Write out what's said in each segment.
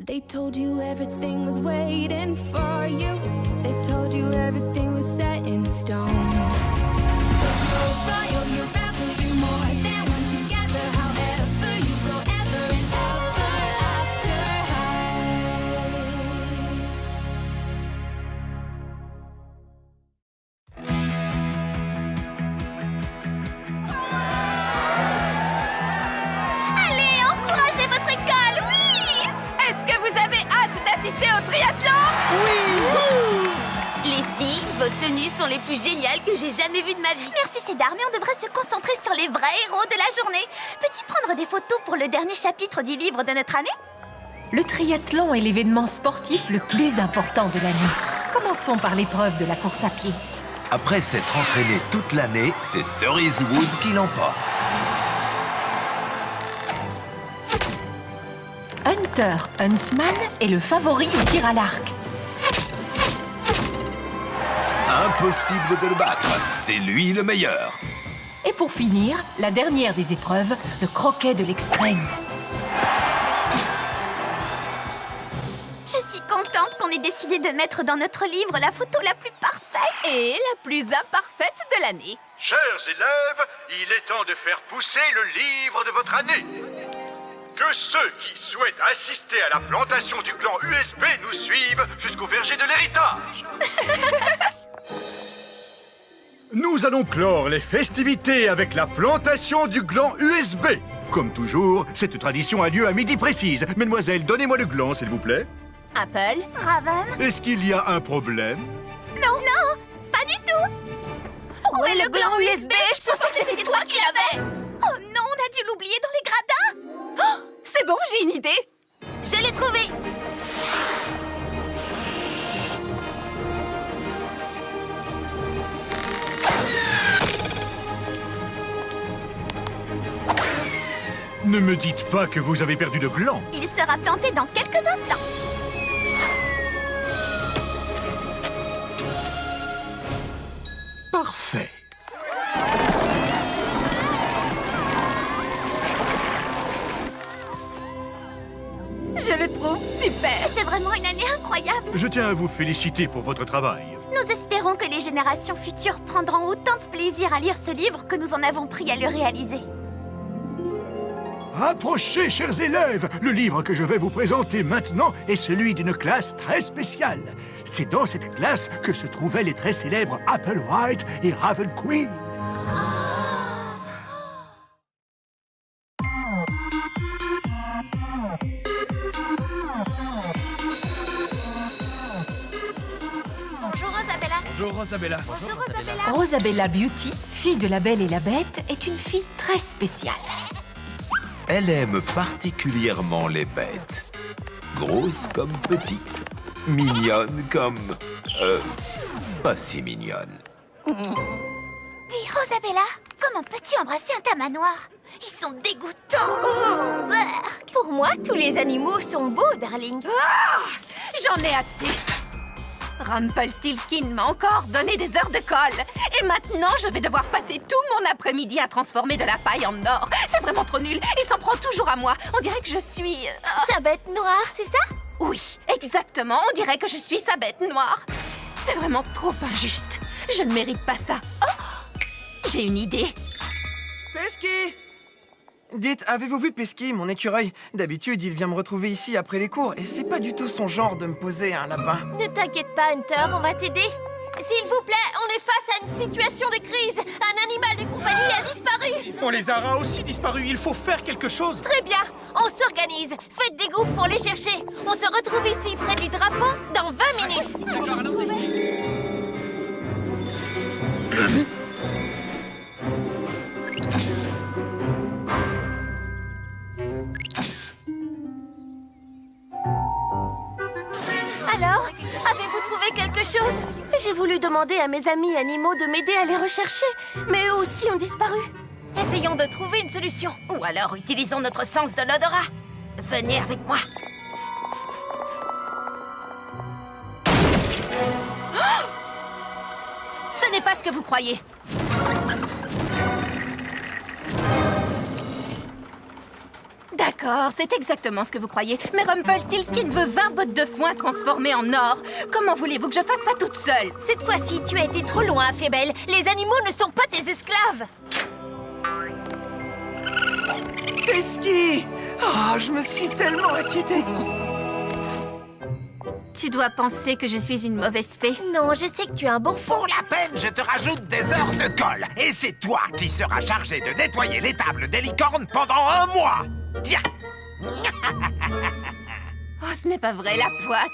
They told you everything was waiting for you. They told you everything was set in stone. You're royal, you're rebel, you're more than one together. However you go, ever and ever after Allez, encouragez votre école, oui! Est-ce que vous avez hâte d'assister au triathlon? Oui! Les filles, vos tenues sont les plus géniales que j'ai jamais vues de ma vie. Merci Cédar, mais on devrait se concentrer sur les vrais héros de la journée. Peux-tu prendre des photos pour le dernier chapitre du livre de notre année? Le triathlon est l'événement sportif le plus important de l'année. Commençons par l'épreuve de la course à pied. Après s'être entraîné toute l'année, c'est Cerise Wood qui l'emporte. Hunter Huntsman est le favori au tir à l'arc. Impossible de le battre, c'est lui le meilleur. Et pour finir, la dernière des épreuves, le croquet de l'extrême. Je suis contente qu'on ait décidé de mettre dans notre livre la photo la plus parfaite. Et la plus imparfaite de l'année. Chers élèves, il est temps de faire pousser le livre de votre année. Que ceux qui souhaitent assister à la plantation du clan USB nous suivent jusqu'au verger de l'héritage. Nous allons clore les festivités avec la plantation du gland USB. Comme toujours, cette tradition a lieu à midi précise. Mesdemoiselles, donnez-moi le gland, s'il vous plaît. Apple. Raven? Est-ce qu'il y a un problème? Non, non, pas du tout. Où est le gland USB? Je pensais que c'était toi qui l'avais. Oh non, on a dû l'oublier dans les gradins. Oh, c'est bon, j'ai une idée. Je l'ai trouvé. Ne me dites pas que vous avez perdu le gland. Il sera planté dans quelques instants. Parfait. Je le trouve super. C'était vraiment une année incroyable. Je tiens à vous féliciter pour votre travail. Nous espérons que les générations futures prendront autant de plaisir à lire ce livre que nous en avons pris à le réaliser. Approchez, chers élèves. Le livre que je vais vous présenter maintenant est celui d'une classe très spéciale. C'est dans cette classe que se trouvaient les très célèbres Applewhite et Raven Queen. Bonjour Rosabella. Bonjour Rosabella. Bonjour Rosabella. Rosabella Beauty, fille de la Belle et la Bête, est une fille très spéciale. Elle aime particulièrement les bêtes. Grosse comme petite. Mignonne comme... pas si mignonne. Dis Rosabella, comment peux-tu embrasser un tamanoir? Ils sont dégoûtants. Pour moi, tous les animaux sont beaux, darling. J'en ai assez. Rumpelstiltskin m'a encore donné des heures de colle. Et maintenant, je vais devoir passer tout mon après-midi à transformer de la paille en or. C'est vraiment trop nul. Il s'en prend toujours à moi. On dirait que je suis... Sa bête noire, c'est ça? Oui, exactement. On dirait que je suis sa bête noire. C'est vraiment trop injuste. Je ne mérite pas ça. Oh, j'ai une idée. Pesky! Dites, avez-vous vu Pesky, mon écureuil? D'habitude, il vient me retrouver ici après les cours, et c'est pas du tout son genre de me poser un lapin. Ne t'inquiète pas, Hunter, on va t'aider. S'il vous plaît, on est face à une situation de crise. Un animal de compagnie a disparu. On les aura aussi disparus, il faut faire quelque chose. Très bien, on s'organise. Faites des groupes pour les chercher. On se retrouve ici, près du drapeau, dans 20 minutes. Alors, avez-vous trouvé quelque chose? J'ai voulu demander à mes amis animaux de m'aider à les rechercher, mais eux aussi ont disparu. Essayons de trouver une solution. Ou alors utilisons notre sens de l'odorat. Venez avec moi. Ce n'est pas ce que vous croyez. D'accord. D'accord, c'est exactement ce que vous croyez. Mais Rumpelstiltskin veut 20 bottes de foin transformées en or. Comment voulez-vous que je fasse ça toute seule? Cette fois-ci, tu as été trop loin, Fébelle. Les animaux ne sont pas tes esclaves. Pesky! Oh, je me suis tellement inquiété. Tu dois penser que je suis une mauvaise fée. Non, je sais que tu es un bon fou. Pour la peine, je te rajoute des heures de colle. Et c'est toi qui seras chargé de nettoyer les tables des licornes pendant 1 mois. Tiens. Oh, ce n'est pas vrai, la poisse.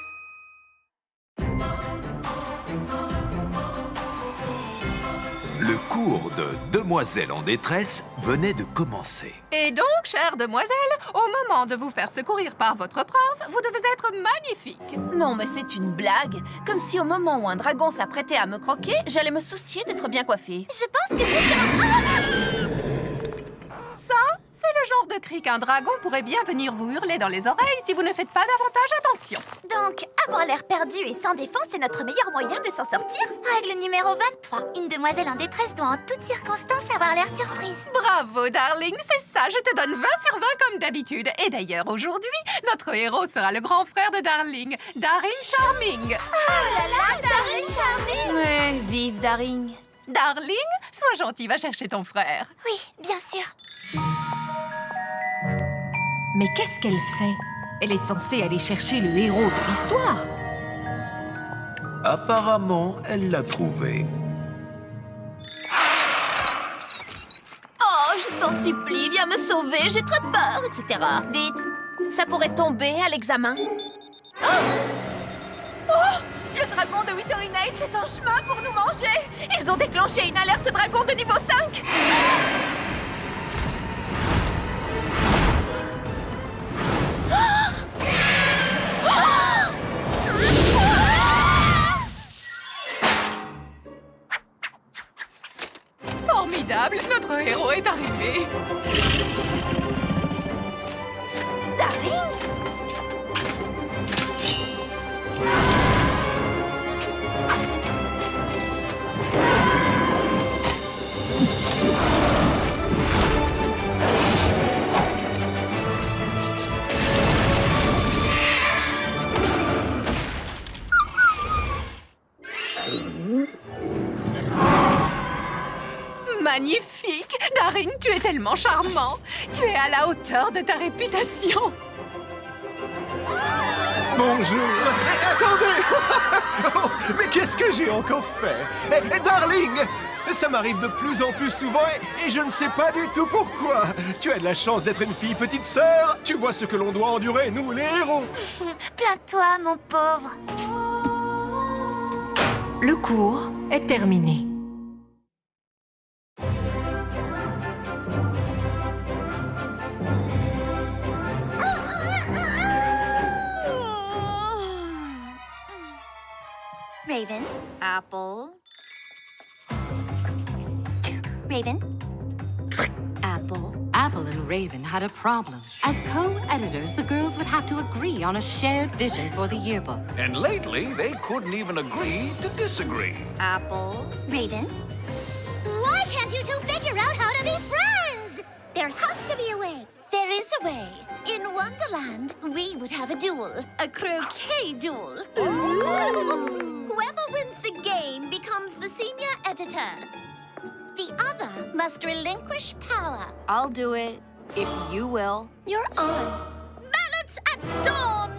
Le cours de Demoiselle en détresse venait de commencer. Et donc, chère demoiselle, au moment de vous faire secourir par votre prince, vous devez être magnifique. Non, mais c'est une blague. Comme si au moment où un dragon s'apprêtait à me croquer, j'allais me soucier d'être bien coiffée. Je pense que justement... Ça, c'est le genre de cri qu'un dragon pourrait bien venir vous hurler dans les oreilles si vous ne faites pas davantage attention. Donc, avoir l'air perdu et sans défense est notre meilleur moyen de s'en sortir. Règle numéro 23. Une demoiselle en détresse doit en toutes circonstances avoir l'air surprise. Bravo, darling, c'est ça, je te donne 20 sur 20 comme d'habitude. Et d'ailleurs, aujourd'hui, notre héros sera le grand frère de Darling, Daring Charming. Oh là là, Daring Charming! Ouais, vive Daring. Darling, sois gentil, va chercher ton frère. Oui, bien sûr. Mais qu'est-ce qu'elle fait? Elle est censée aller chercher le héros de l'histoire. Apparemment, elle l'a trouvé. Oh, je t'en supplie, viens me sauver, j'ai très peur, etc. Dites, ça pourrait tomber à l'examen. Oh, le dragon de Witherinate c'est en chemin pour nous manger. Ils ont déclenché une alerte dragon de niveau 5. Formidable, notre héros est arrivé. Daring? Magnifique! Daring, tu es tellement charmant! Tu es à la hauteur de ta réputation! Bonjour. Attendez. Oh, mais qu'est-ce que j'ai encore fait? Darling, ça m'arrive de plus en plus souvent et je ne sais pas du tout pourquoi. Tu as de la chance d'être une fille petite sœur. Tu vois ce que l'on doit endurer, nous les héros. Plains-toi, mon pauvre. Le cours est terminé. Raven. Apple. Raven. Apple. Apple and Raven had a problem. As co-editors, the girls would have to agree on a shared vision for the yearbook. And lately, they couldn't even agree to disagree. Apple. Raven. Why can't you two figure out how to be friends? There has to be a way. There is a way. In Wonderland, we would have a duel. A croquet duel. Whoever wins the game becomes the senior editor. The other must relinquish power. I'll do it, if you will. You're on. Balance at dawn!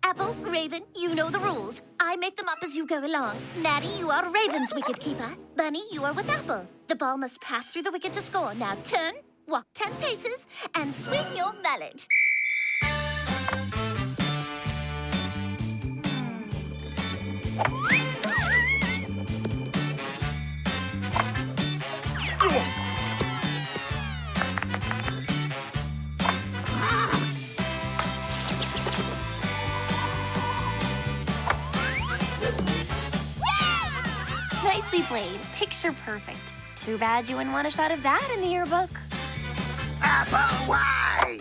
Apple, Raven, you know the rules. I make them up as you go along. Maddie, you are Raven's wicket keeper. Bunny, you are with Apple. The ball must pass through the wicket to score. Now turn, walk 10 paces, and swing your mallet. Nicely played. Picture perfect. Too bad you wouldn't want a shot of that in the yearbook. Apple, why?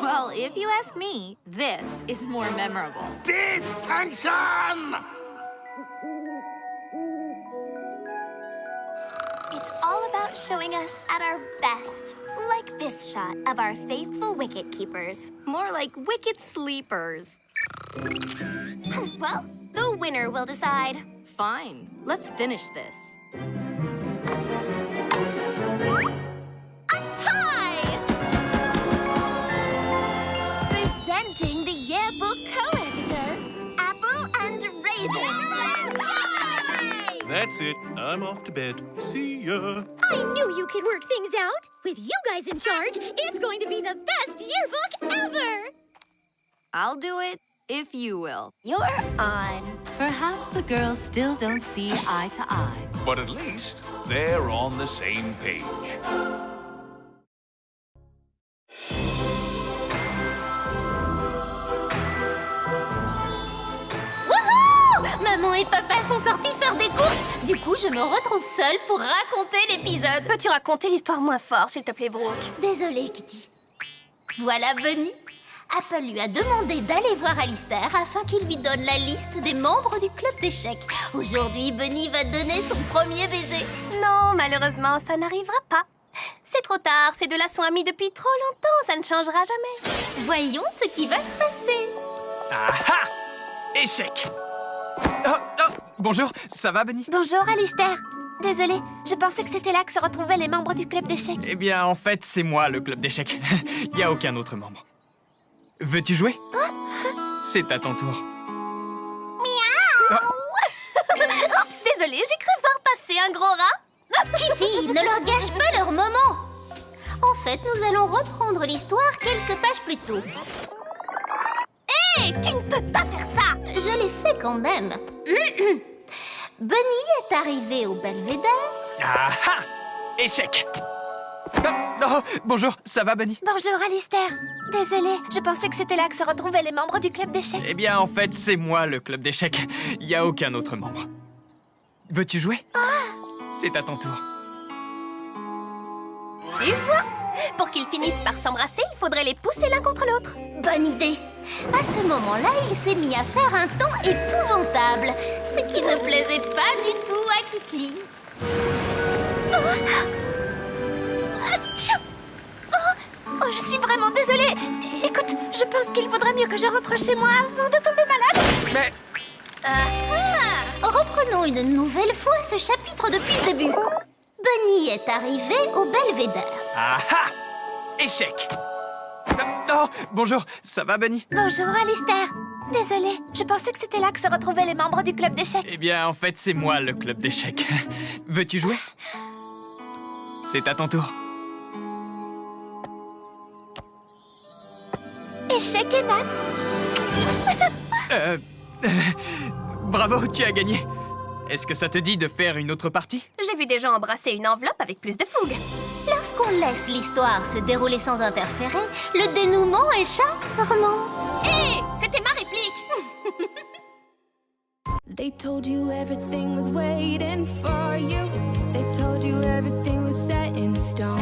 Well, if you ask me, this is more memorable. Detention! It's all about about showing us at our best. Like this shot of our faithful wicket keepers. More like wicked sleepers. Well, the winner will decide. Fine, let's finish this. A tie! Presenting the yearbook co-editors, Apple and Raven. That's it. I'm off to bed. See ya. I knew you could work things out. With you guys in charge, it's going to be the best yearbook ever. I'll do it if you will. You're on. Perhaps the girls still don't see eye to eye. But at least they're on the same page. Maman et papa sont sortis faire des courses. Du coup, je me retrouve seule pour raconter l'épisode. Peux-tu raconter l'histoire moins fort, s'il te plaît, Brooke? Désolée, Kitty. Voilà Bunny. Apple lui a demandé d'aller voir Alistair afin qu'il lui donne la liste des membres du club d'échecs. Aujourd'hui, Bunny va donner son premier baiser. Non, malheureusement, ça n'arrivera pas. C'est trop tard, ces deux-là sont amis depuis trop longtemps, ça ne changera jamais. Voyons ce qui va se passer. Ah ah! Échec! Bonjour, ça va, Bunny? Bonjour, Alistair. Désolée, je pensais que c'était là que se retrouvaient les membres du club d'échecs. Eh bien, en fait, c'est moi, le club d'échecs. Il n'y a aucun autre membre. Veux-tu jouer? C'est à ton tour. Oups, désolée, j'ai cru voir passer un gros rat. Kitty, ne leur gâche pas leur moment. En fait, nous allons reprendre l'histoire quelques pages plus tôt. Hé, tu ne peux pas faire ça. Je l'ai fait quand même. Bunny est arrivé au belvédère. Ah ah! Échec! Bonjour, ça va, Bunny? Bonjour, Alistair. Désolée, je pensais que c'était là que se retrouvaient les membres du club d'échecs. Eh bien, en fait, c'est moi, le club d'échecs. Il n'y a aucun autre membre. Veux-tu jouer? C'est à ton tour. Tu vois? Pour qu'ils finissent par s'embrasser, il faudrait les pousser l'un contre l'autre. Bonne idée. À ce moment-là, il s'est mis à faire un temps épouvantable, ce qui ne plaisait pas du tout à Kitty. Atchou! Oh, je suis vraiment désolée. Écoute, je pense qu'il vaudrait mieux que je rentre chez moi avant de tomber malade. Mais... Reprenons une nouvelle fois ce chapitre depuis le début. Bunny est arrivé au belvédère. Ah ah! Échec! Bonjour, ça va, Bunny? Bonjour, Alistair. Désolée, je pensais que c'était là que se retrouvaient les membres du club d'échecs. Eh bien, en fait, c'est moi, le club d'échecs. Veux-tu jouer? C'est à ton tour. Échec et mat. Bravo, tu as gagné. Est-ce que ça te dit de faire une autre partie? J'ai vu des gens embrasser une enveloppe avec plus de fougue. Lorsqu'on laisse l'histoire se dérouler sans interférer, le dénouement est charmant. Hé, c'était ma réplique. They told you everything was waiting for you. They told you everything was set in stone.